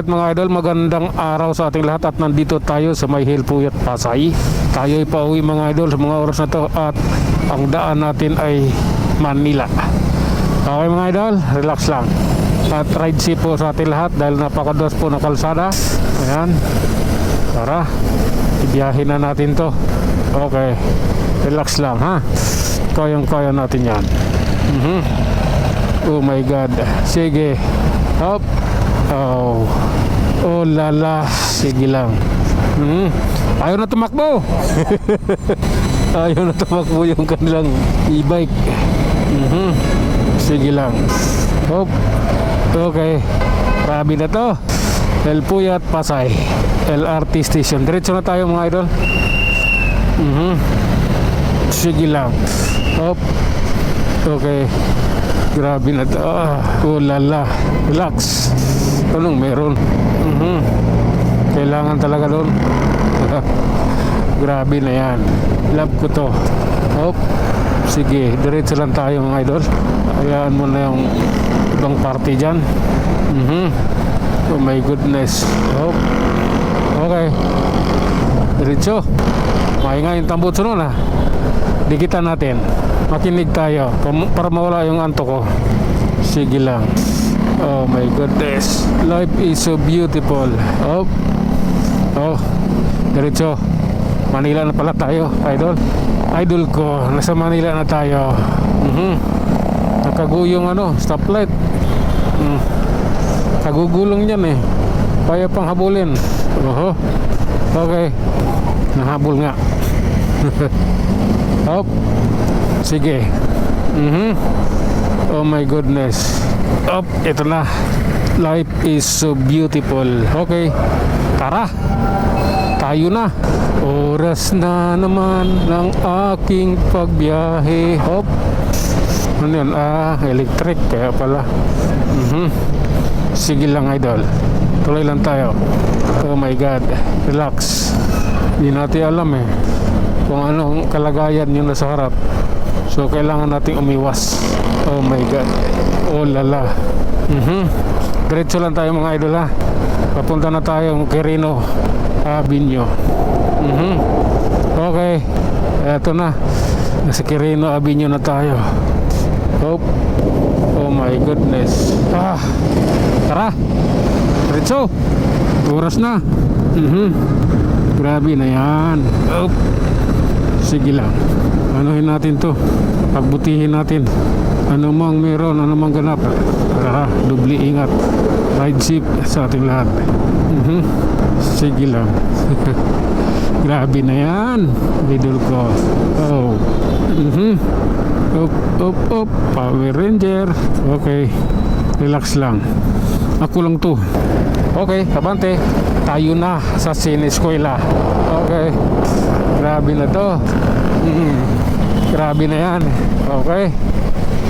alright mga idol, magandang araw sa ating lahat at nandito tayo sa May Hilpuyat, Pasay. Tayo ay pauwi mga idol sa mga oras na to at ang daan natin ay Manila. Okay mga idol, relax lang. At ride safe po sa ating lahat dahil napakadulas po ng kalsada. Ayan. Tara, ibiyahin na natin to. Okay, relax lang ha. Kayang-kaya natin yan. Oh my God. Sige. Hop. Oh lala. Sige lang. Ayaw na tumakbo. Ayaw na tumakbo yung kanilang e-bike. Sige lang. Hop. Okay. Grabe na to. Hilpuyat, Pasay LRT station. Diretso na tayo mga idol. Sige lang. Hop. Okay. Grabe na to. Oh lala. Relax. Anong meron? Kailangan talaga doon. Grabe na yan. Love ko to. Hop. Sige, diretso lang tayo mga idol. Hayaan mo na yung ibang party dyan. Oh my goodness. Hop. Okay. Diretso. Maingay yung tambutso nun ha. Dikitan natin. Makinig tayo para mawala yung anto ko. Sige lang. Oh my goodness. Life is so beautiful. Oh. Oh. Diretso. Manila na pala tayo, idol. Idol ko, nasa Manila na tayo. Nakaguyong stoplight. Kagugulong yan eh. Kaya pang habulin. Okay. Nahabol nga. Hop. Sige. Oh my goodness. Up, ito na. Life is so beautiful. Okay. Tara. Tayo na. Oras na naman ng aking pagbiyahe. Hop. Ano yun? Electric. Kaya pala. Sige lang idol. Tuloy lang tayo. Oh my God. Relax. Hindi natin alam kung anong kalagayan yung nasa harap. So kailangan nating umiwas. Oh my God. Oh lala. Diretso lang tayo mga idol ha. Papunta na tayo Quirino Avenue. Okay. Eto na. Nasa Quirino Avenue na tayo. Oh my goodness. Tara. Diretso. Oras na. Grabe na yan. Sige lang. Anuhin natin to. Pagbutihin natin. Ano mang meron, ano mang ganap. Dubli ingat. Ride safe sa ating lahat. Sige lang. Grabe na yan. Idol ko. Up. Power Ranger. Okay. Relax lang. Ako lang to. Okay, abante. Tayo na sa Sineskwela. Okay. Grabe na to. Grabe na yan. Okay.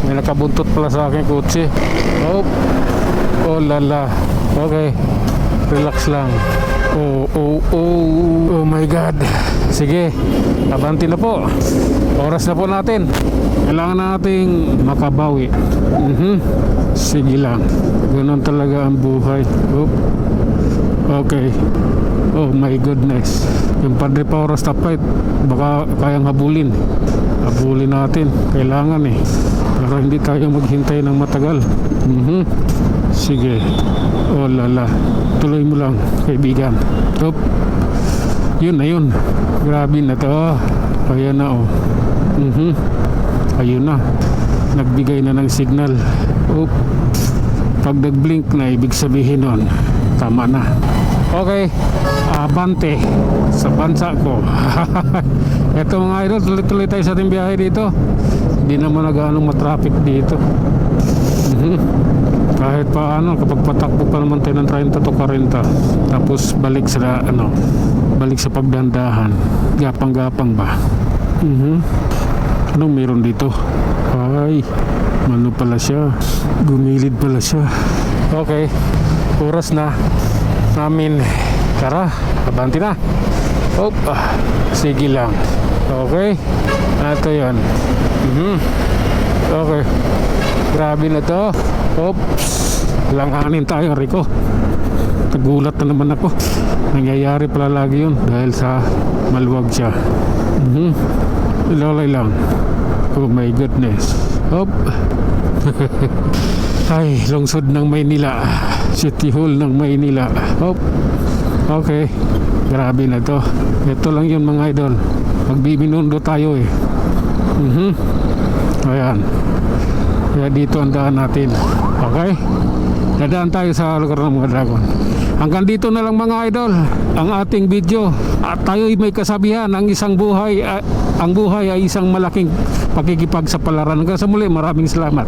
May nakabuntot pala sa akin kotse. Oh lala. Okay. Relax lang. Oh my God. Sige. Abante na po. Oras na po natin. Kailangan nating makabawi. Sige lang. Ganun talaga ang buhay. Okay. Oh my goodness. Yung Padre Paura stoplight, baka kayang habulin. Habulin natin. Kailangan pero hindi tayo maghintay ng matagal. Sige. Oh lala. Tuloy mo lang kaibigan. Yun na yun. Grabe na to. Ayan na ayun na. Nagbigay na ng signal. Pag nag-blink na, ibig sabihin nun tama na. Okay. Abante sa bansa ko. Eto mga idol, tuloy-tuloy tayo sa ating biyahe dito. Hindi naman nag-anong matraffic dito. Kahit paano, kapag patakbo pa naman tayo ng 30 to 40, tapos balik sa balik sa pagdandahan, gapang-gapang ba. Anong meron dito? Ay, ano pala siya, gumilid pala siya. Okay, oras na namin. Tara, abante na. Sige lang. Okay, ito yan. Okay, grabe na to. Oops, langanin tayo, Rico. Nagulat na naman ako. Nangyayari pala lagi yun dahil sa maluwag siya. Lolay lang. Oh my goodness. Hop. Ay, lungsod ng Maynila. City Hall ng Maynila. Hop. Okay. Grabe na to. Ito lang yun mga idol. Magbibinundo tayo eh. Ayan. Kaya dito ang daan natin. Okay. Dadaan tayo sa lugar ng mga dragon. Hanggang dito na lang mga idol ang ating video. At tayo may kasabihan, ang buhay ay isang malaking pakikipagsapalaran. Hanggang sa muli, maraming salamat.